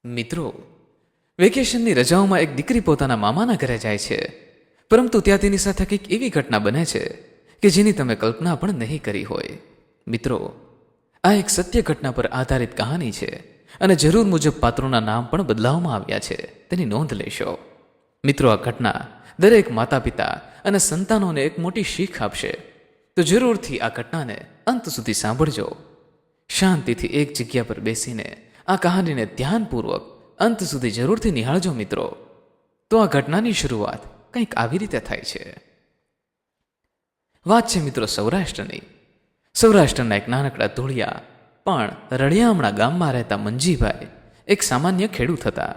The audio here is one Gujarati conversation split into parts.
મિત્રો, વેકેશનની રજાઓમાં એક દીકરી પોતાના મામાના ઘરે જાય છે, પરંતુ ત્યાં તેની સાથે કંઈક એવી ઘટના બને છે કે જેની તમે કલ્પના પણ નહીં કરી હોય. મિત્રો, આ એક સત્ય ઘટના પર આધારિત કહાની છે અને જરૂર મુજબ પાત્રોના નામ પણ બદલાવવામાં આવ્યા છે, તેની નોંધ લેશો. મિત્રો, આ ઘટના દરેક માતા પિતા અને સંતાનોને એક મોટી શીખ આપશે, તો જરૂરથી આ ઘટનાને અંત સુધી સાંભળજો. શાંતિથી એક જગ્યા પર બેસીને આ કહાનીને ધ્યાનપૂર્વક અંત સુધી જરૂરથી નિહાળજો. મિત્રો, તો આ ઘટનાની શરૂઆત કંઈક આવી રીતે થાય છે. વાત છે મિત્રો સૌરાષ્ટ્રની. સૌરાષ્ટ્રના એક નાનકડા ધૂળિયા પણ રળિયામણા ગામમાં રહેતા મંજીભાઈ એક સામાન્ય ખેડૂત હતા.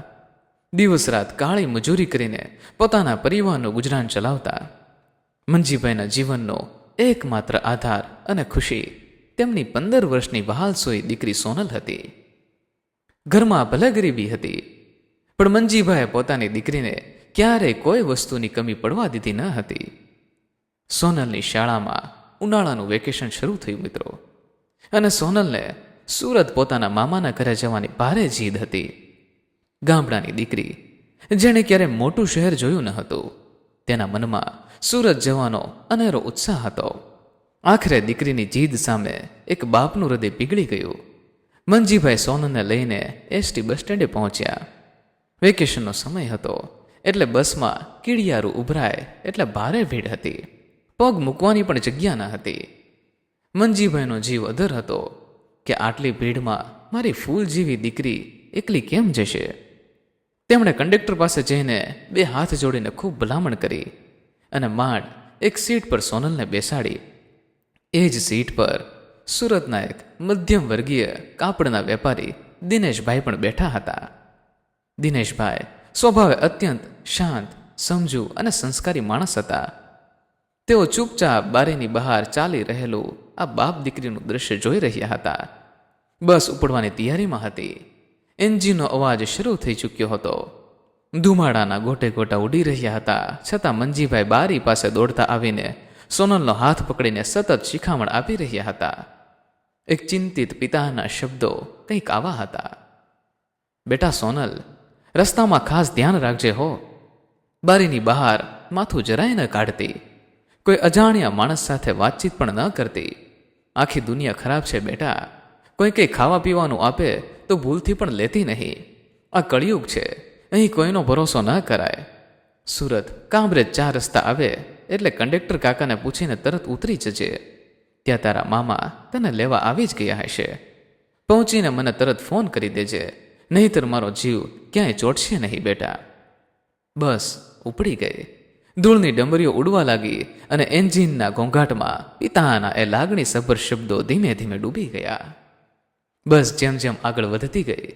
દિવસ રાત કાળી મજૂરી કરીને પોતાના પરિવારનું ગુજરાન ચલાવતા. મંજીભાઈના જીવનનો એકમાત્ર આધાર અને ખુશી તેમની 15 વર્ષની વહાલસોઈ દીકરી સોનલ હતી. ઘરમાં ભલે ગરીબી હતી, પણ મંજીભાઈએ પોતાની દીકરીને ક્યારેય કોઈ વસ્તુની કમી પડવા દીધી ન હતી. સોનલની શાળામાં ઉનાળાનું વેકેશન શરૂ થયું મિત્રો, અને સોનલને સુરત પોતાના મામાના ઘરે જવાની ભારે જીદ હતી. ગામડાની દીકરી જેણે ક્યારે મોટું શહેર જોયું ન હતું, તેના મનમાં સુરત જવાનો અનેરો ઉત્સાહ હતો. આખરે દીકરીની જીદ સામે એક બાપનું હૃદય પીગળી ગયું. મંજીભાઈ સોનલને લઈને એસટી બસ સ્ટેન્ડે પહોંચ્યા. વેકેશનનો સમય હતો એટલે બસમાં કીડિયારું ઉભરાય એટલે ભારે ભીડ હતી. પગ મૂકવાની પણ જગ્યા ન હતી. મંજીભાઈનો જીવ અધર હતો કે આટલી ભીડમાં મારી ફૂલ જેવી દીકરી એકલી કેમ જશે. તેમણે કંડક્ટર પાસે જઈને 2 હાથ જોડીને ખૂબ ભલામણ કરી અને માંડ એક સીટ પર સોનલને બેસાડી. એ જ સીટ પર સુરતના એક મધ્યમ વર્ગીય કાપડના વેપારી દિનેશભાઈ પણ બેઠા હતા. દિનેશભાઈ સ્વભાવે અત્યંત શાંત, સમજુ અને સંસ્કારી માણસ હતા. તેઓ ચૂપચાપ બારીની બહાર ચાલી રહેલું આ બાપ દીકરીનું દ્રશ્ય જોઈ રહ્યા હતા. બસ ઉપડવાની તૈયારીમાં હતી. એન્જિનનો અવાજ શરૂ થઈ ચૂક્યો હતો. ધુમાડાના ગોટે ગોટા ઉડી રહ્યા હતા, છતાં મંજીભાઈ બારી પાસે દોડતા આવીને સોનલનો હાથ પકડીને સતત શિખામણ આપી રહ્યા હતા. એક ચિંતિત પિતાના શબ્દો કંઈક આવા હતા: બેટા સોનલ, રસ્તામાં ખાસ ધ્યાન રાખજે હો. બારીની બહાર માથું જરાય ન કાઢતી. કોઈ અજાણ્યા માણસ સાથે વાતચીત પણ ન કરતી. આખી દુનિયા ખરાબ છે બેટા. કોઈ કંઈ ખાવા પીવાનું આપે તો ભૂલથી પણ લેતી નહીં. આ કળિયુગ છે, અહીં કોઈનો ભરોસો ન કરાય. સુરત કામરેજ 4 રસ્તા આવે એટલે કંડક્ટર કાકાને પૂછીને તરત ઉતરી જજે. ત્યાં તારા મામા તને લેવા આવી જ ગયા હશે. પહોંચીને મને તરત ફોન કરી દેજે, નહીંતર મારો જીવ ક્યાંય ચોટશે નહીં બેટા. બસ ઉપડી ગઈ. ધૂળની ડમરીઓ ઉડવા લાગી અને એન્જિનના ઘોંઘાટમાં પિતાના એ લાગણીસભર શબ્દો ધીમે ધીમે ડૂબી ગયા. બસ જેમ જેમ આગળ વધતી ગઈ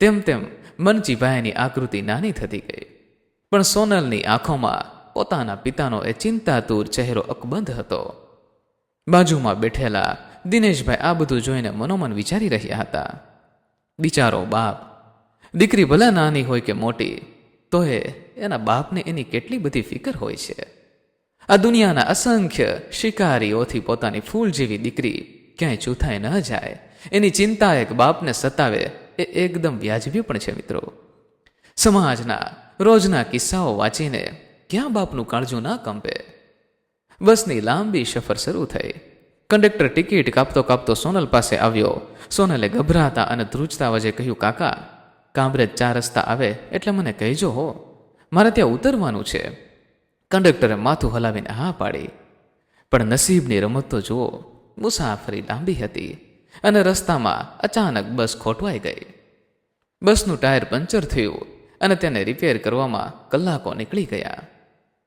તેમ તેમ મંજીભાઈની આકૃતિ નાની થતી ગઈ, પણ સોનલની આંખોમાં પોતાના પિતાનો એ ચિંતાતુર ચહેરો અકબંધ હતો. બાજુમાં બેઠેલા દિનેશભાઈ આ બધું જોઈને મનોમન વિચારી રહ્યા હતા. બિચારો બાપ. દીકરી ભલે નાની હોય કે મોટી, તોય એના બાપને એની કેટલી બધી ફિકર હોય છે. આ દુનિયાના અસંખ્ય શિકારીઓથી પોતાની ફૂલ જેવી દીકરી ક્યાંય ચૂથાઈ ન જાય, એની ચિંતા એક બાપને સતાવે એ એકદમ વ્યાજબી પણ છે મિત્રો. સમાજના રોજના કિસ્સાઓ વાંચીને ક્યાં બાપનું કાળજું ના કંપે. બસની લાંબી સફર શરૂ થઈ. કંડક્ટર ટિકિટ કાપતો કાપતો સોનલ પાસે આવ્યો. સોનલે ગભરાતા અને ધ્રુજતા વજે કહ્યું, કાકા, કામરેજ 4 રસ્તા આવે એટલે મને કહેજો હો, મારે ત્યાં ઉતરવાનું છે. કંડક્ટરે માથું હલાવીને હા પાડી. પણ નસીબની રમત તો જુઓ. મુસાફરી લાંબી હતી અને રસ્તામાં અચાનક બસ ખોટવાઈ ગઈ. બસનું ટાયર પંચર થયું અને તેને રિપેર કરવામાં કલાકો નીકળી ગયા.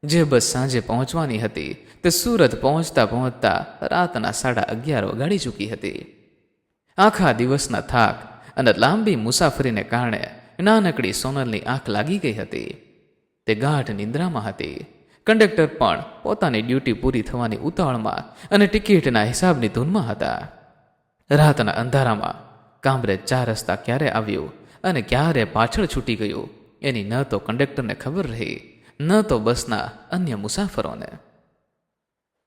જે બસ સાંજે પહોંચવાની હતી તે સુરત પહોંચતા પહોંચતા રાતના 11:30 વગાડી ચૂકી હતી. આખા દિવસના થાક અને લાંબી મુસાફરીને કારણે નાનકડી સોનલની આંખ લાગી ગઈ હતી. તે ગાઢ નિંદ્રામાં હતી. કંડક્ટર પણ પોતાની ડ્યુટી પૂરી થવાની ઉતાવળમાં અને ટિકિટના હિસાબની ધૂનમાં હતા. રાતના અંધારામાં કામરેજ 4 રસ્તા ક્યારે આવ્યું અને ક્યારે પાછળ છૂટી ગયું એની ન તો કંડક્ટરને ખબર રહી, ન તો બસના અન્ય મુસાફરોને.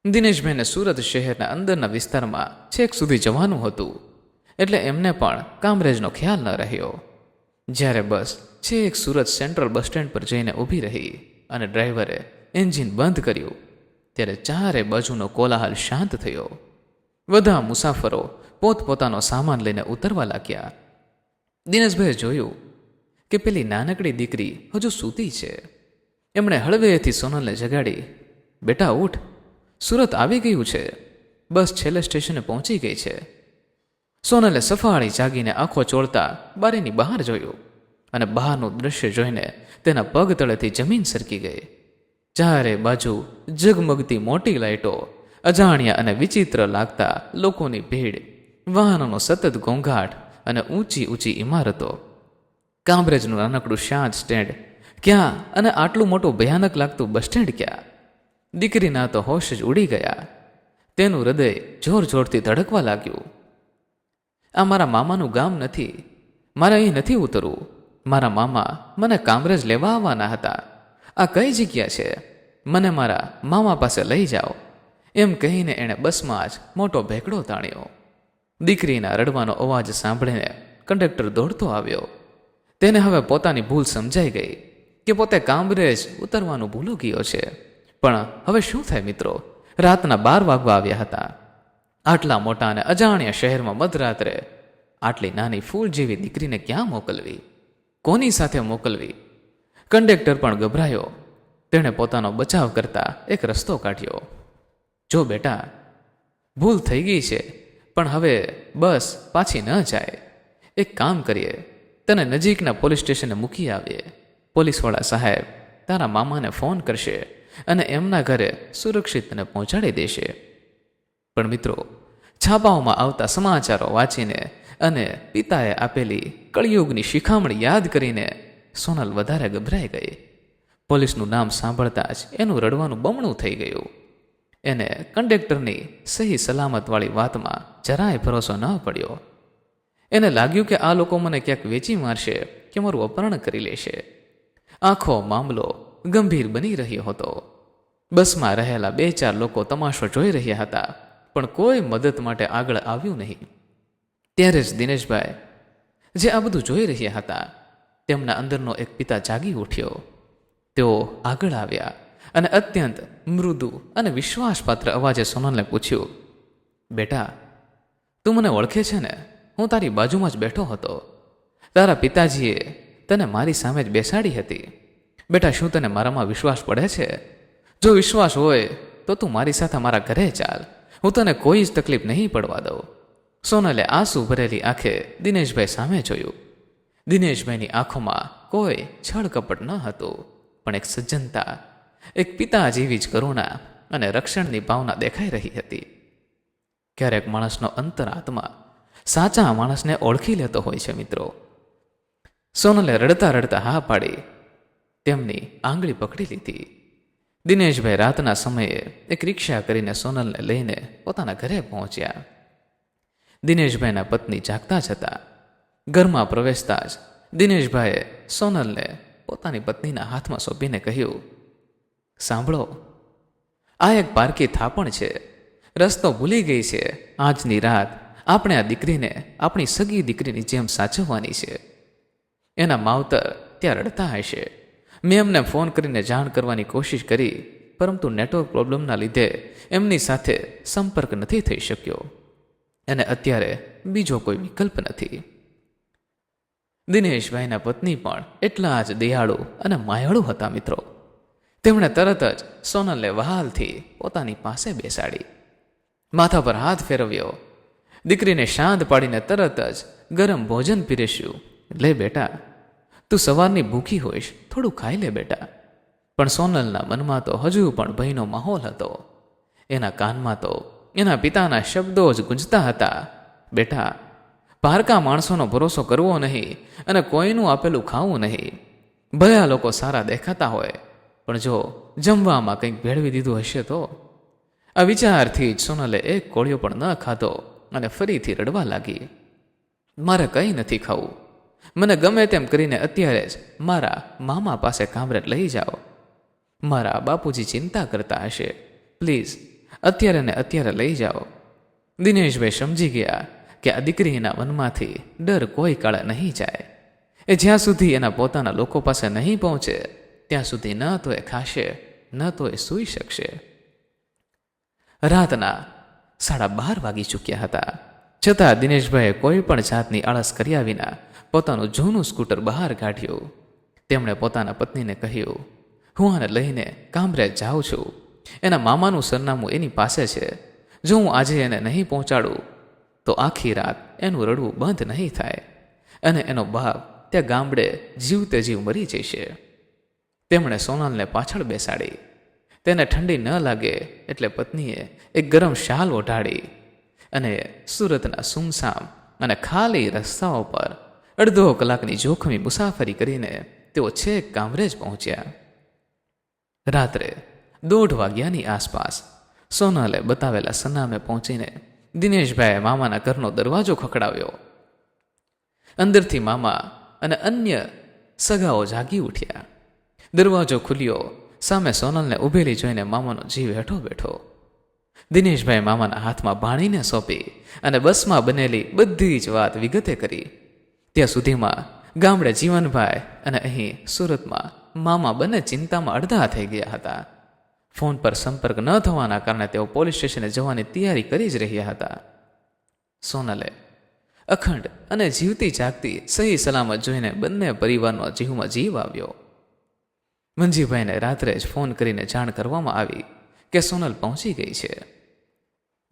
દિનેશભાઈને સુરત શહેરના અંદરના વિસ્તારમાં છેક સુધી જવાનું હતું, એટલે એમને પણ કામરેજનો ખ્યાલ ન રહ્યો. જ્યારે બસ છેક સુરત સેન્ટ્રલ બસ સ્ટેન્ડ પર જઈને ઊભી રહી અને ડ્રાઈવરે એન્જિન બંધ કર્યું, ત્યારે ચારે બાજુનો કોલાહલ શાંત થયો. બધા મુસાફરો પોતપોતાનો સામાન લઈને ઉતરવા લાગ્યા. દિનેશભાઈએ જોયું કે પેલી નાનકડી દીકરી હજુ સૂતી છે. એમણે હળવેથી સોનલને જગાડી, બેટા ઉઠ, સુરત આવી ગયું છે, બસ છેલ્લે સ્ટેશને પહોંચી ગઈ છે. સોનલે સફાળી જાગીને આંખો ચોળતા બારીની બહાર જોયું અને બહારનું દૃશ્ય જોઈને તેના પગ તળેથી જમીન સરકી ગઈ. ચારે બાજુ ઝગમગતી મોટી લાઇટો, અજાણ્યા અને વિચિત્ર લાગતા લોકોની ભીડ, વાહનોનો સતત ઘોંઘાટ અને ઊંચી ઊંચી ઇમારતો. કામરેજનું નાનકડું શાંત સ્ટેન્ડ ક્યાં અને આટલું મોટું ભયાનક લાગતું બસ સ્ટેન્ડ ક્યાં? દીકરીના તો હોશ જ ઉડી ગયા. તેનું હૃદય જોર જોરથી ધડકવા લાગ્યું. આ મારા મામાનું ગામ નથી, મારે અહીં નથી ઉતરવું. મારા મામા મને કામરેજ લેવા આવવાના હતા. આ કઈ જગ્યા છે? મને મારા મામા પાસે લઈ જાઓ, એમ કહીને એણે બસમાં જ મોટો ભેકડો તાણ્યો. દીકરીના રડવાનો અવાજ સાંભળીને કંડક્ટર દોડતો આવ્યો. તેને હવે પોતાની ભૂલ સમજાઈ ગઈ કે પોતે કામરેજ ઉતરવાનું ભૂલો ગયો છે. પણ હવે શું થાય મિત્રો? રાતના 12 વાગવા આવ્યા હતા. આટલા મોટા અને અજાણ્યા શહેરમાં મધરાત્રે આટલી નાની ફૂલ જેવી દીકરીને ક્યાં મોકલવી? કોની સાથે મોકલવી? કંડક્ટર પણ ગભરાયો. તેણે પોતાનો બચાવ કરતા એક રસ્તો કાઢ્યો. જો બેટા, ભૂલ થઈ ગઈ છે, પણ હવે બસ પાછી ન જાય. એક કામ કરીએ, તને નજીકના પોલીસ સ્ટેશને મૂકી આવીએ. પોલીસવાળા સાહેબ તારા મામાને ફોન કરશે અને એમના ઘરે સુરક્ષિત તને પહોંચાડી દેશે. પણ મિત્રો, છાપાઓમાં આવતા સમાચારો વાંચીને અને પિતાએ આપેલી કળિયુગની શિખામણ યાદ કરીને સોનલ વધારે ગભરાઈ ગઈ. પોલીસનું નામ સાંભળતા જ એનું રડવાનું બમણું થઈ ગયું. એને કંડક્ટરની સહી સલામતવાળી વાતમાં જરાય ભરોસો ન પડ્યો. એને લાગ્યું કે આ લોકો મને ક્યાંક વેચી મારશે કે મારું અપહરણ કરી લેશે. આખો મામલો ગંભીર બની રહ્યો હતો. બસમાં રહેલા 2-4 લોકો તમાશો જોઈ રહ્યા હતા, પણ કોઈ મદદ માટે આગળ આવ્યું નહીં. ત્યારે જ દિનેશભાઈ, જે આ બધું જોઈ રહ્યા હતા, તેમના અંદરનો એક પિતા જાગી ઉઠ્યો. તેઓ આગળ આવ્યા અને અત્યંત મૃદુ અને વિશ્વાસપાત્ર અવાજે સોનલને પૂછ્યું, બેટા, તું મને ઓળખે છે ને? હું તારી બાજુમાં જ બેઠો હતો. તારા પિતાજીએ તને મારી સામે જ બેસાડી હતી. બેટા, શું તને મારામાં વિશ્વાસ પડે છે? જો વિશ્વાસ હોય તો તું મારી સાથે મારા ઘરે ચાલ. હું તને કોઈ જ તકલીફ નહીં પડવા દઉં. સોનલે આંસુ ભરેલી આંખે દિનેશભાઈ સામે જોયું. દિનેશભાઈની આંખોમાં કોઈ છળ કપટ ન હતું, પણ એક સજ્જનતા, એક પિતા જેવી જ કરુણા અને રક્ષણની ભાવના દેખાઈ રહી હતી. ક્યારેક માણસનો અંતરાત્મા સાચા માણસને ઓળખી લેતો હોય છે મિત્રો. સોનલે રડતા રડતા હા પાડી તેમની આંગળી પકડી લીધી. દિનેશભાઈ રાતના સમયે એક રિક્ષા કરીને સોનલને લઈને પોતાના ઘરે પહોંચ્યા. દિનેશભાઈના પત્ની જાગતા જ હતા. ઘરમાં પ્રવેશતા જ દિનેશભાઈએ સોનલને પોતાની પત્નીના હાથમાં સોંપીને કહ્યું, સાંભળો, આ એક પારકી થાપણ છે. રસ્તો ભૂલી ગઈ છે. આજની રાત આપણે આ દીકરીને આપણી સગી દીકરીની જેમ સાચવવાની છે. એના માવતર ત્યાં રડતા હશે. મેં એમને ફોન કરીને જાણ કરવાની કોશિશ કરી, પરંતુ નેટવર્ક પ્રોબ્લેમના લીધે એમની સાથે સંપર્ક નથી થઈ શક્યો અને અત્યારે બીજો કોઈ વિકલ્પ નથી. દિનેશભાઈના પત્ની પણ એટલા જ દયાળુ અને માયાળુ હતા મિત્રો. તેમણે તરત જ સોનલને વહાલથી પોતાની પાસે બેસાડી, માથા પર હાથ ફેરવ્યો, દીકરીને શાંત પાડીને તરત જ ગરમ ભોજન પીરસ્યું. લે બેટા, તું સવારની ભૂખી હોઈશ, થોડું ખાઈ લે બેટા. પણ સોનલના મનમાં તો હજુ પણ ભયનો માહોલ હતો. એના કાનમાં તો એના પિતાના શબ્દો જ ગુંજતા હતા, બેટા, પારકા માણસોનો ભરોસો કરવો નહીં અને કોઈનું આપેલું ખાવું નહીં. ભલે આ લોકો સારા દેખાતા હોય, પણ જો જમવામાં કંઈક ભેળવી દીધું હશે તો. આ વિચારથી જ સોનલે એક કોળિયો પણ ન ખાધો અને ફરીથી રડવા લાગી. મારે કંઈ નથી ખાવું. મને ગમે તેમ કરીને અત્યારે જ મારા મામા પાસે કામરેજ લઈ જાઓ. મારા બાપુજી ચિંતા કરતા હશે. પ્લીઝ અત્યારે ને અત્યારે લઈ જાઓ. દિનેશભાઈ સમજી ગયા કે આ દીકરીના મનમાંથી ડર કોઈ કાળે નહીં જાય. એ જ્યાં સુધી એના પોતાના લોકો પાસે નહીં પહોંચે ત્યાં સુધી ન તો એ ખાશે ન તો એ સૂઈ શકશે. રાતના 12:30 વાગી ચૂક્યા હતા, છતાં દિનેશભાઈએ કોઈ પણ જાતની આળસ કર્યા વિના પોતાનું જૂનું સ્કૂટર બહાર કાઢ્યું. તેમણે પોતાના પત્નીને કહ્યું, હું આને લઈને કામરેજ જાઉં છું. એના મામાનું સરનામું એની પાસે છે. જો હું આજે એને નહીં પહોંચાડું તો આખી રાત એનું રડવું બંધ નહીં થાય અને એનો બાપ ત્યાં ગામડે જીવતે જીવ મરી જશે. તેમણે સોનલને પાછળ બેસાડી. તેને ઠંડી ન લાગે એટલે પત્નીએ એક ગરમ શાલ ઓઢાડી અને સુરતના સુમસામ અને ખાલી રસ્તાઓ પર અડધો કલાકની જોખમી મુસાફરી કરીને તેઓ છેક કામરેજ પહોંચ્યા. રાત્રે 1:30 વાગ્યાની આસપાસ સોનલે બતાવેલા સરનામે પહોંચીને દિનેશભાઈએ મામાના ઘરનો દરવાજો ખખડાવ્યો. અંદરથી મામા અને અન્ય સગાઓ જાગી ઉઠ્યા. દરવાજો ખુલ્યો. સામે સોનલને ઊભેલી જોઈને મામાનો જીવ હેઠો બેઠો. દિનેશભાઈ મામાના હાથમાં ભાણીને સોંપી અને બસમાં બનેલી બધી જ વાત વિગતે કરી. ત્યાં સુધીમાં ગામડે જીવનભાઈ અને અહીં સુરતમાં મામા બંને ચિંતામાં અડધા થઈ ગયા હતા. ફોન પર સંપર્ક ન થવાના કારણે તેઓ પોલીસ સ્ટેશને જવાની તૈયારી કરી જ રહ્યા હતા. સોનલે અખંડ અને જીવતી જાગતી સહી સલામત જોઈને બંને પરિવારનો જીવમાં જીવ આવ્યો. મંજીભાઈને રાત્રે જ ફોન કરીને જાણ કરવામાં આવી કે સોનલ પહોંચી ગઈ છે.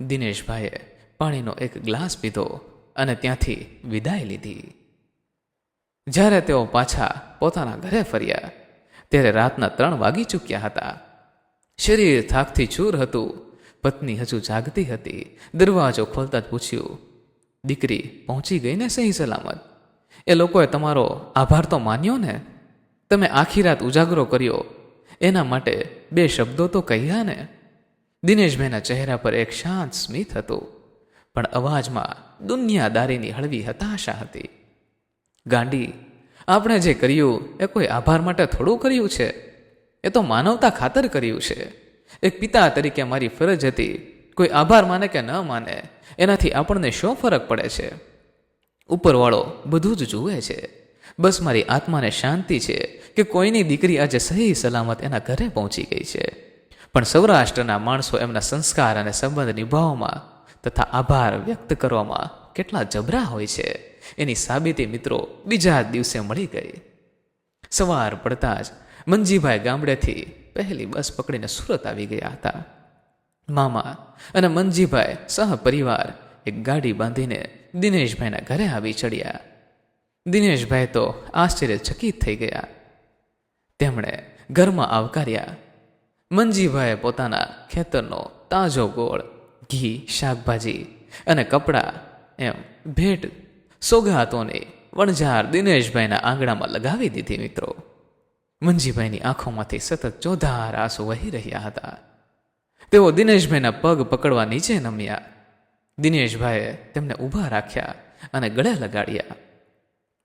દિનેશભાઈએ પાણીનો એક ગ્લાસ પીધો અને ત્યાંથી વિદાય લીધી. જ્યારે તેઓ પાછા પોતાના ઘરે ફર્યા ત્યારે રાતના 3 વાગી ચૂક્યા હતા. શરીર થાકથી ચૂર હતું. પત્ની હજુ જાગતી હતી. દરવાજો ખોલતા જ પૂછ્યું, દીકરી પહોંચી ગઈ ને સહી સલામત? એ લોકોએ તમારો આભાર તો માન્યો ને? તમે આખી રાત ઉજાગરો કર્યો એના માટે 2 શબ્દો તો કહ્યા ને? દિનેશભાઈના ચહેરા પર એક શાંત સ્મિત હતું, પણ અવાજમાં દુનિયાદારીની હળવી હતાશા હતી. ગાંડી, આપણે જે કર્યું એ કોઈ આભાર માટે થોડું કર્યું છે. એ તો માનવતા ખાતર કર્યું છે. એક પિતા તરીકે મારી ફરજ હતી. કોઈ આભાર માને કે ન માને એનાથી આપણને શું ફરક પડે છે? ઉપરવાળો બધું જ જુએ છે. બસ મારી આત્માને શાંતિ છે કે કોઈની દીકરી આજે સહી સલામત એના ઘરે પહોંચી ગઈ છે. પણ સૌરાષ્ટ્રના માણસો એમના સંસ્કાર અને સંબંધ નિભાવવામાં તથા આભાર વ્યક્ત કરવામાં કેટલા જબરા હોય છે એની સાબિતી મિત્રો બીજા જ દિવસે મળી ગઈ. સવાર પડતા જ મંજીભાઈ ગામડેથી પહેલી બસ પકડીને સુરત આવી ગયા હતા. મામા અને મંજીભાઈ સહપરિવાર એક ગાડી બાંધીને દિનેશભાઈના ઘરે આવી ચડ્યા. દિનેશભાઈ તો આશ્ચર્યચકિત થઈ ગયા. તેમણે ઘરમાં આવકાર્યા. મંજીભાઈએ પોતાના ખેતરનો તાજો ગોળ, ઘી, શાકભાજી અને કપડાં એમ ભેટ સોગાતોની વણઝાર દિનેશભાઈના આંગણામાં લગાવી દીધી. મિત્રો, મંજીભાઈની આંખોમાંથી સતત ચોધાર આંસુ વહી રહ્યા હતા. તેઓ દિનેશભાઈના પગ પકડવા નીચે નમ્યા. દિનેશભાઈએ તેમને ઊભા રાખ્યા અને ગળે લગાડ્યા.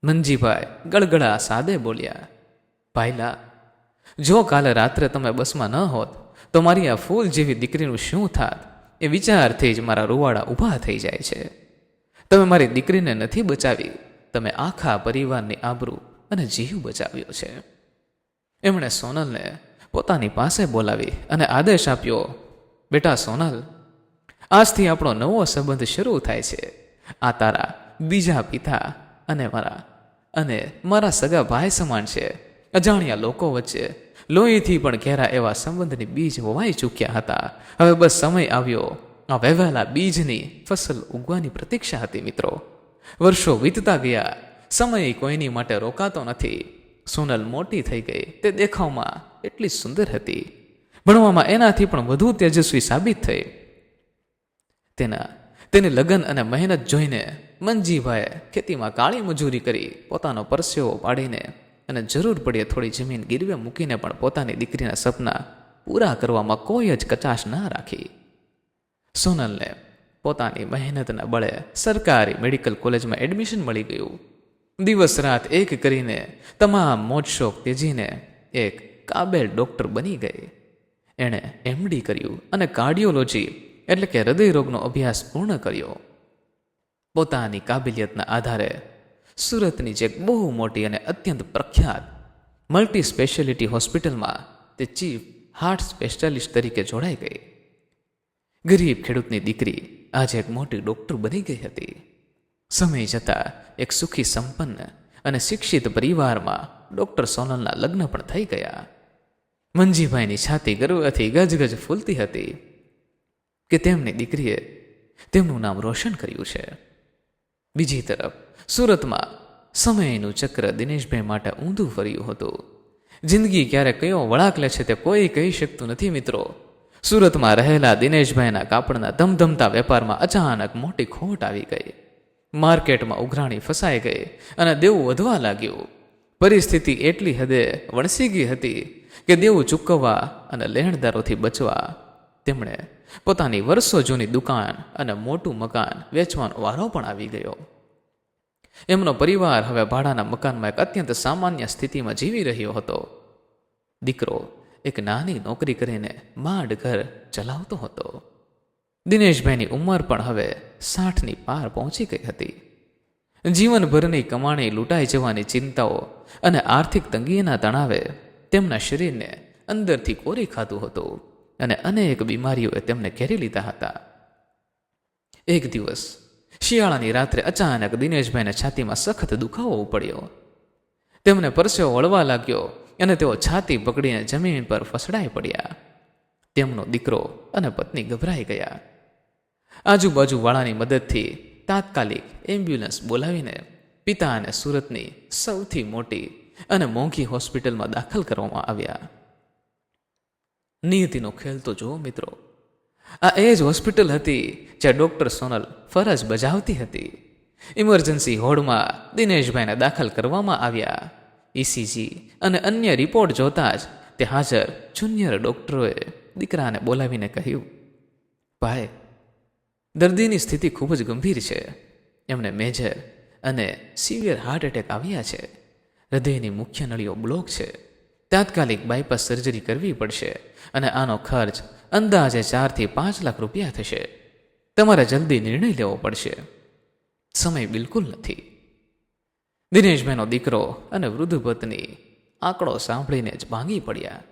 મંજીભાઈ ગળગળા સાદે બોલ્યા, ભાઈલા, જો કાલે રાત્રે તમે બસમાં ન હોત તો મારી આ ફૂલ જેવી દીકરીનું શું થાત એ વિચારથી જ મારા રૂવાડા ઊભા થઈ જાય છે. તમે મારી દીકરીને નથી બચાવી, તમે આખા પરિવારની આબરૂ અને જીવ બચાવ્યો છે. એમણે સોનલને પોતાની પાસે બોલાવી અને આદેશ આપ્યો, બેટા સોનલ, આજથી આપણો નવો સંબંધ શરૂ થાય છે. આ તારા બીજા પિતા અને મારા સગા ભાઈ સમાન છે. અજાણ્યા લોકો વચ્ચે લોહીથી પણ ઘેરા એવા સંબંધની બીજ વવાઈ ચૂક્યા હતા. હવે બસ સમય આવ્યો. આ વહેવાલા બીજની ફસલ ઉગવાની પ્રતીક્ષા હતી. મિત્રો, વર્ષો વીતતા ગયા. સમય કોઈની માટે રોકાતો નથી. સોનલ મોટી થઈ ગઈ. તે દેખાવમાં એટલી સુંદર હતી, ભણવામાં એનાથી પણ વધુ તેજસ્વી સાબિત થઈ. તેની લગન અને મહેનત જોઈને મંજીભાઈએ ખેતીમાં કાળી મજૂરી કરી પોતાનો પરસેવો પાડીને અને જરૂર પડે થોડી જમીન ગીરવે મૂકીને પણ પોતાની દીકરીના સપના પૂરા કરવામાં કોઈ જ કચાશ ના રાખી. સોનલને પોતાની મહેનતના બળે સરકારી મેડિકલ કોલેજમાં એડમિશન મળી ગયું. દિવસ રાત એક કરીને તમામ મોજશોખ તેજીને એક કાબેલ ડૉક્ટર બની ગઈ. એણે MD કર્યું અને કાર્ડિયોલોજી એટલે કે હૃદયરોગનો અભ્યાસ પૂર્ણ કર્યો. પોતાની કાબિલિયતના આધારે સુરતની જે એક બહુ મોટી અને અત્યંત પ્રખ્યાત મલ્ટી સ્પેશિયાલિટી હોસ્પિટલમાં તે ચીફ હાર્ટ સ્પેશિયાલિસ્ટ તરીકે જોડાઈ ગઈ. ગરીબ ખેડૂતની દીકરી આજે એક મોટી ડૉક્ટર બની ગઈ હતી. સમય જતાં એક સુખી સંપન્ન અને શિક્ષિત પરિવારમાં ડૉક્ટર સોનલના લગ્ન પણ થઈ ગયા. મંજીભાઈની છાતી ગર્વથી ગજગજ ફૂલતી હતી કે તેમની દીકરીએ તેમનું નામ રોશન કર્યું છે. બીજી તરફ સુરતમાં સમયનું ચક્ર દિનેશભાઈ માટે ઊંધું ફર્યું હતું. જિંદગી ક્યારે કયો વળાંક લે છે તે કોઈ કહી શકતું નથી મિત્રો. સુરતમાં રહેલા દિનેશભાઈના કાપડના ધમધમતા વેપારમાં અચાનક મોટી ખોટ આવી ગઈ. માર્કેટમાં ઉઘરાણી ફસાઈ ગઈ અને દેવું વધવા લાગ્યું. પરિસ્થિતિ એટલી હદે વણસી ગઈ હતી કે દેવું ચૂકવવા અને લેણદારોથી બચવા તેમણે પોતાની વર્ષો જૂની દુકાન અને મોટું મકાન વેચવાનો વારો પણ આવી ગયો. એમનો પરિવાર હવે ભાડાના મકાનમાં એક અત્યંત સામાન્ય સ્થિતિમાં જીવી રહ્યો હતો. દીકરો એક નાની નોકરી કરીને માંડ ઘર ચલાવતો હતો. દિનેશભાઈની ઉંમર પણ હવે 60ની પાર પહોંચી ગઈ હતી. જીવનભરની કમાણી લૂંટાઈ જવાની ચિંતાઓ અને આર્થિક તંગીના તણાવે તેમના શરીરને અંદરથી કોરી ખાતું હતું અને અનેક બીમારીઓએ તેમને ઘેરી લીધા હતા. એક દિવસ શિયાળાની રાત્રે અચાનક દિનેશભાઈને છાતીમાં સખત દુખાવો ઉપડ્યો. તેમને પરસેવો વળવા લાગ્યો અને તેઓ છાતી પકડીને જમીન પર ફસડાઈ પડ્યા. તેમનો દીકરો અને પત્ની ગભરાઈ ગયા. આજુબાજુવાળાની મદદથી તાત્કાલિક એમ્બ્યુલન્સ બોલાવીને પિતાને સુરતની સૌથી મોટી અને મોંઘી હોસ્પિટલમાં દાખલ કરવામાં આવ્યા. નિયતિનો ખેલ તો જુઓ મિત્રો. આ એ જ હોસ્પિટલ હતી જ્યાં ડૉક્ટર સોનલ ફરજ બજાવતી હતી. ઇમરજન્સી હોર્ડમાં દિનેશભાઈને દાખલ કરવામાં આવ્યા. ઇસીજી અને અન્ય રિપોર્ટ જોતા જ તે હાજર જુનિયર ડૉક્ટરોએ દીકરાને બોલાવીને કહ્યું, ભાઈ, દર્દીની સ્થિતિ ખૂબ જ ગંભીર છે. એમને મેજર અને સિવિયર હાર્ટ એટેક આવ્યા છે. હૃદયની મુખ્ય નળીઓ બ્લોક છે. તાત્કાલિક બાયપાસ સર્જરી કરવી પડશે અને આનો ખર્ચ અંદાજે 4 થી 5 લાખ રૂપિયા થશે. તમારે જલ્દી નિર્ણય લેવો પડશે. સમય બિલકુલ નથી. દિનેશભાઈનો દીકરો અને વૃદ્ધ પત્ની આંકડો સાંભળીને જ ભાંગી પડ્યા.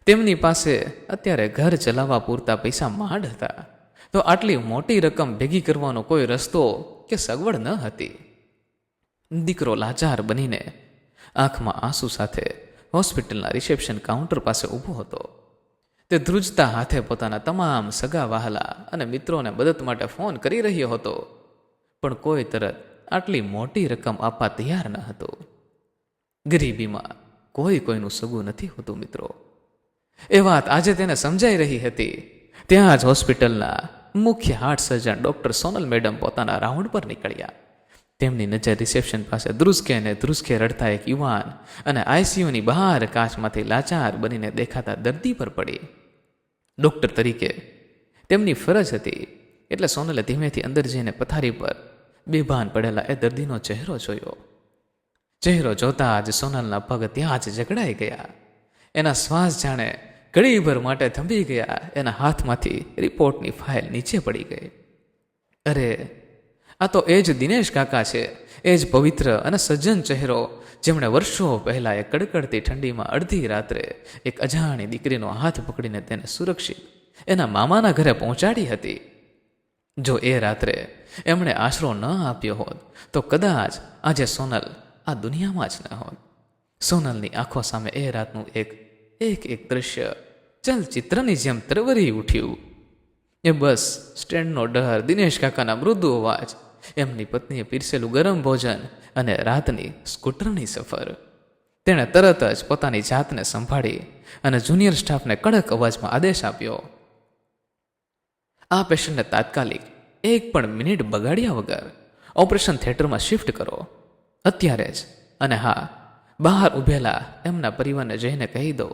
તેમની પાસે અત્યારે ઘર ચલાવવા પૂરતા પૈસા માંડ હતા, તો આટલી મોટી રકમ ભેગી કરવાનો કોઈ રસ્તો કે સગવડ ન હતી. દીકરો લાચાર બનીને આંખમાં આંસુ સાથે હોસ્પિટલના રિસેપ્શન કાઉન્ટર પાસે ઊભો હતો. તે ધ્રુજતા હાથે પોતાના તમામ સગા વહાલા અને મિત્રોને મદદ માટે ફોન કરી રહ્યો હતો, પણ કોઈ તરત આટલી મોટી રકમ આપવા તૈયાર ન હતું. ગરીબીમાં કોઈ કોઈનું સગું નથી હોતું મિત્રો. એ વાત આજે તેને સમજાઈ રહી હતી. ત્યાં જ હોસ્પિટલના મુખ્ય હાર્ટ સર્જન ડૉક્ટર સોનલ મેડમ પોતાના રાઉન્ડ પર નીકળ્યા. તેમની નજર રિસેપ્શન પાસે ધ્રુસકે રડતા એક યુવાન અને આઈસીયુની બહાર કાચમાંથી લાચાર બનીને દેખાતા દર્દી પર પડી. ડૉક્ટર તરીકે તેમની ફરજ હતી એટલે સોનલે ધીમેથી અંદર જઈને પથારી પર બેભાન પડેલા એ દર્દીનો ચહેરો જોયો. ચહેરો જોતા જ સોનલના પગ ત્યાં જ જકડાઈ ગયા. એના શ્વાસ જાણે ઘડીભર માટે થંભી ગયા. એના હાથમાંથી રિપોર્ટની ફાઇલ નીચે પડી ગઈ. અરે, આ તો એ જ દિનેશ કાકા છે, એ જ પવિત્ર અને સજ્જન ચહેરો જેમણે વર્ષો પહેલા એ કડકડતી ઠંડીમાં અડધી રાત્રે એક અજાણી દીકરીનો હાથ પકડીને તેને સુરક્ષિત એના મામાના ઘરે પહોંચાડી હતી. જો એ રાત્રે એમણે આશરો ન આપ્યો હોત તો કદાચ આજે સોનલ આ દુનિયામાં જ ન હોત. સોનલની આંખો સામે એ રાતનું એક દ્રશ્ય ચલચિત્રની જેમ તરવરી ઉઠ્યું. એ બસ સ્ટેન્ડનો ડર, દિનેશ કાકાના મૃદુ અવાજ, એમની પત્નીએ પીરસેલું ગરમ ભોજન અને રાતની સ્કૂટરની સફર. તેણે તરત જ પોતાની જાતને સંભાળી અને જુનિયર સ્ટાફને કડક અવાજમાં આદેશ આપ્યો, આ પેશન્ટને તાત્કાલિક 1 પણ મિનિટ બગાડ્યા વગર ઓપરેશન થિયેટરમાં શિફ્ટ કરો, અત્યારે જ. અને હા, બહાર ઊભેલા એમના પરિવારને જઈને કહી દો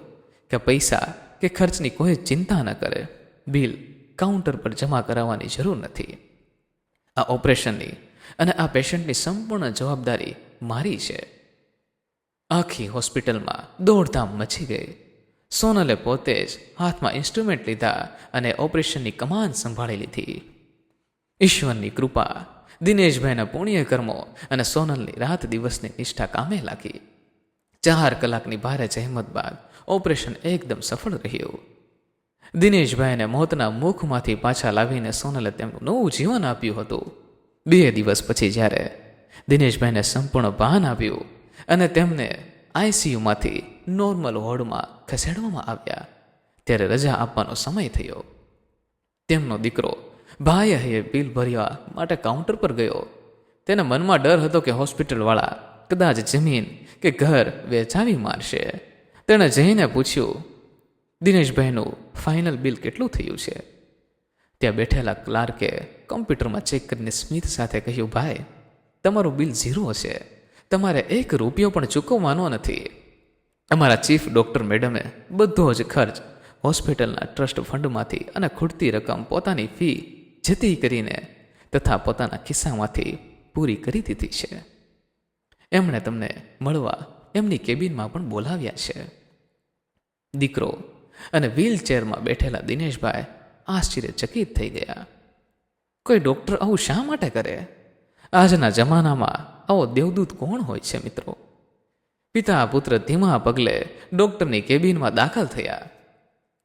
કે પૈસા કે ખર્ચની કોઈ ચિંતા ન કરે. બિલ કાઉન્ટર પર જમા કરાવવાની જરૂર નથી. આ ઓપરેશનની અને આ પેશન્ટની સંપૂર્ણ જવાબદારી મારી છે. આખી હોસ્પિટલમાં દોડધામ મચી ગઈ. સોનલે પોતે જ હાથમાં ઇન્સ્ટ્રુમેન્ટ લીધા અને ઓપરેશનની કમાન સંભાળી લીધી. ઈશ્વરની કૃપા દિનેશભાઈના પુણ્ય કર્મો અને સોનલની રાત દિવસની નિષ્ઠા કામે લાગી. 4 કલાકની ભારે જહેમત બાદ ઓપરેશન એકદમ સફળ રહ્યું. દિનેશભાઈને મોતના મુખમાંથી પાછા લાવીને સોનલે તેમનું નવું જીવન આપ્યું હતું. 2 દિવસ પછી જ્યારે દિનેશભાઈને સંપૂર્ણ ભાન આવ્યું અને તેમને આઈસીયુમાંથી નોર્મલ વોર્ડમાં ખસેડવામાં આવ્યા, ત્યારે રજા આપવાનો સમય થયો. તેમનો દીકરો ભાઈએ બિલ ભરવા માટે કાઉન્ટર પર ગયો. તેના મનમાં ડર હતો કે હોસ્પિટલવાળા કદાચ જમીન કે ઘર વેચાવી મારશે. તેણે જઈને પૂછ્યું, દિનેશભાઈનું ફાઇનલ બિલ કેટલું થયું છે? ત્યાં બેઠેલા ક્લાર્કે કમ્પ્યુટરમાં ચેક કરીને સ્મિત સાથે કહ્યું, ભાઈ, તમારું બિલ 0 છે. તમારે 1 રૂપિયો પણ ચૂકવવાનો નથી. અમારા ચીફ ડૉક્ટર મેડમે બધો જ ખર્ચ હોસ્પિટલના ટ્રસ્ટ ફંડમાંથી અને ખૂટતી રકમ પોતાની ફી જતી કરીને તથા પોતાના ખિસ્સામાંથી પૂરી કરી દીધી છે. એમણે તમને મળવા એમની કેબિનમાં પણ બોલાવ્યા છે. દીકરો અને વ્હીલચેરમાં બેઠેલા દિનેશભાઈ આશ્ચર્યચકિત થઈ ગયા. કોઈ ડૉક્ટર આવું શા માટે કરે? આજના જમાનામાં આવો દેવદૂત કોણ હોય છે મિત્રો? પિતા પુત્ર ધીમા પગલે ડૉક્ટરની કેબિનમાં દાખલ થયા.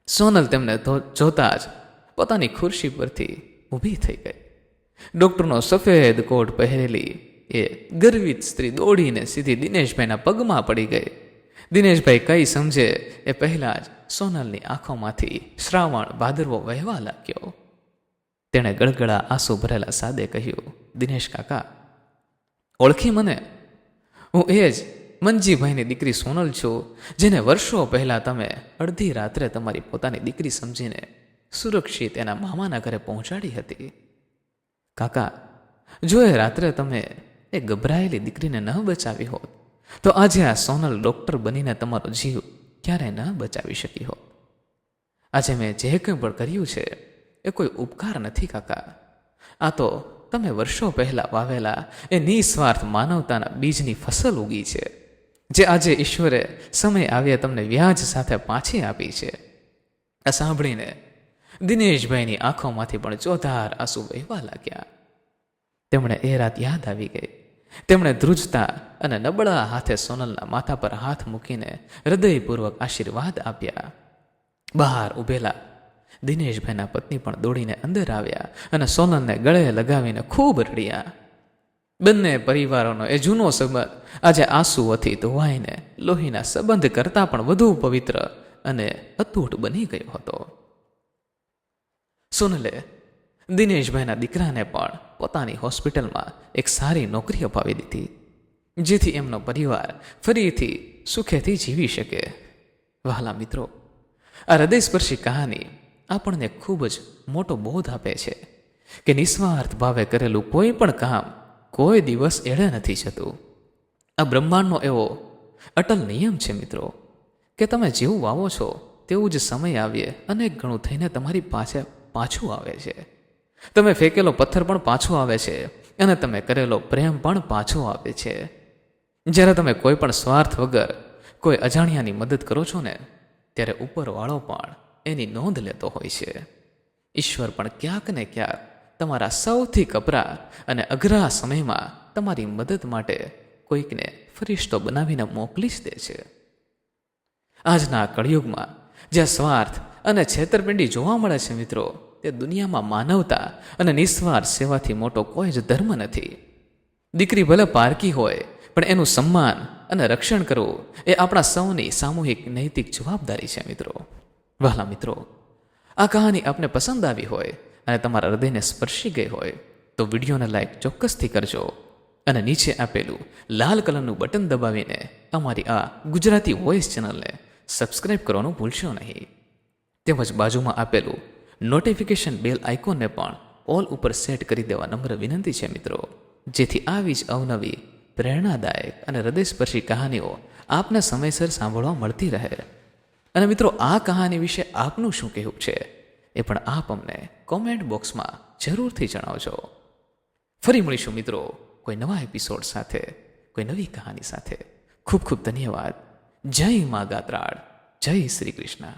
સોનલ તેમને જોતા જ પોતાની ખુરશી પરથી ઊભી થઈ ગઈ. ડૉક્ટરનો સફેદ કોટ પહેરેલી એ ગર્વિત સ્ત્રી દોડીને સીધી દિનેશભાઈના પગમાં પડી ગઈ. દિનેશભાઈ કંઈ સમજે એ પહેલાં જ સોનલની આંખોમાંથી શ્રાવણ ભાદરવો વહેવા લાગ્યો. તેણે ગળગળા આંસુ ભરેલા સાદે કહ્યું, દિનેશ કાકા, ઓળખી મને? હું એ જ મંજીભાઈની દીકરી સોનલ છું, જેને વર્ષો પહેલાં તમે અડધી રાત્રે તમારી પોતાની દીકરી સમજીને સુરક્ષિત એના મામાના ઘરે પહોંચાડી હતી. કાકા, જો એ રાત્રે તમે એ ગભરાયેલી દીકરીને ન બચાવી હોત તો આજે આ સોનલ ડૉક્ટર બનીને તમારો જીવ ક્યારેય ન બચાવી શકી હોત. આજે મેં જે કંઈ પણ કર્યું છે એ કોઈ ઉપકાર નથી કાકા. આ તો તમે વર્ષો પહેલાં વાવેલા એ નિસ્વાર્થ માનવતાના બીજની ફસલ ઉગી છે, જે આજે ઈશ્વરે સમય આવ્યે તમને વ્યાજ સાથે પાછી આપી છે. આ સાંભળીને દિનેશભાઈની આંખોમાંથી પણ ચોધાર આંસુ વહેવા લાગ્યા. તેમણે એ રાત યાદ આવી ગઈ. તેમણે ધ્રુજતા અને નબળા હાથે સોનલના માથા પર હાથ મૂકીને હૃદયપૂર્વક આશીર્વાદ આપ્યા. બહાર ઊભેલા દિનેશભાઈના પત્ની પણ દોડીને અંદર આવ્યા અને સોનલને ગળે લગાવીને ખૂબ રડ્યા. બંને પરિવારોનો એ જૂનો સંબંધ આજે આંસુઓથી ધોવાઈને લોહીના સંબંધ કરતાં પણ વધુ પવિત્ર અને અતૂટ બની ગયો હતો. સોનલે દિનેશભાઈના દીકરાને પણ પોતાની હોસ્પિટલમાં એક સારી નોકરી અપાવી દીધી, જેથી એમનો પરિવાર ફરીથી સુખેથી જીવી શકે. વહાલા મિત્રો, આ હૃદયસ્પર્શી કહાની આપણને ખૂબ જ મોટો બોધ આપે છે કે નિસ્વાર્થ ભાવે કરેલું કોઈ પણ કામ કોઈ દિવસ એળે નથી જતું. આ બ્રહ્માંડનો એવો અટલ નિયમ છે મિત્રો કે તમે જેવું વાવો છો તેવું જ સમય આવીએ અનેક ગણું થઈને તમારી પાસે પાછું આવે છે. તમે ફેંકેલો પથ્થર પણ પાછો આવે છે અને તમે કરેલો પ્રેમ પણ પાછો આવે છે. જ્યારે તમે કોઈ પણ સ્વાર્થ વગર કોઈ અજાણ્યાની મદદ કરો છો ને, ત્યારે ઉપરવાળો પણ એની નોંધ લેતો હોય છે. ઈશ્વર પણ ક્યાંક ને ક્યાંક તમારા સૌથી કપરા અને અઘરા સમયમાં તમારી મદદ માટે કોઈકને ફરિશ્તો બનાવીને મોકલી જ દે છે. આજના કળિયુગમાં જ્યાં સ્વાર્થ અને છેતરપિંડી જોવા મળે છે મિત્રો, તે દુનિયામાં માનવતા અને નિસ્વાર્થ સેવાથી મોટો કોઈ જ ધર્મ નથી. દીકરી ભલે પારકી હોય પણ એનું સન્માન અને રક્ષણ કરવું એ આપણા સૌની સામૂહિક નૈતિક જવાબદારી છે મિત્રો. વહાલા મિત્રો, આ કહાની આપને પસંદ આવી હોય અને તમારા હૃદયને સ્પર્શી ગઈ હોય તો વિડીયોને લાઈક ચોક્કસથી કરજો અને નીચે આપેલું લાલ કલરનું બટન દબાવીને અમારી આ ગુજરાતી વોઇસ ચેનલને સબસ્ક્રાઈબ કરવાનું ભૂલશો નહીં. તેમજ બાજુમાં આપેલું નોટિફિકેશન બેલ આઇકોનને પણ ઓલ ઉપર સેટ કરી દેવા નમ્ર વિનંતી છે મિત્રો, જેથી આવી જ અવનવી પ્રેરણાદાયક અને હૃદયસ્પર્શી કહાનીઓ આપને સમયસર સાંભળવા મળતી રહે. અને મિત્રો, આ કહાની વિશે આપનું શું કહેવું છે એ પણ આપ અમને કોમેન્ટ બોક્સમાં જરૂરથી જણાવજો. ફરી મળીશું મિત્રો કોઈ નવા એપિસોડ સાથે, કોઈ નવી કહાની સાથે. ખૂબ ખૂબ ધન્યવાદ. જય મા ગાત્રાળ, જય શ્રી કૃષ્ણ.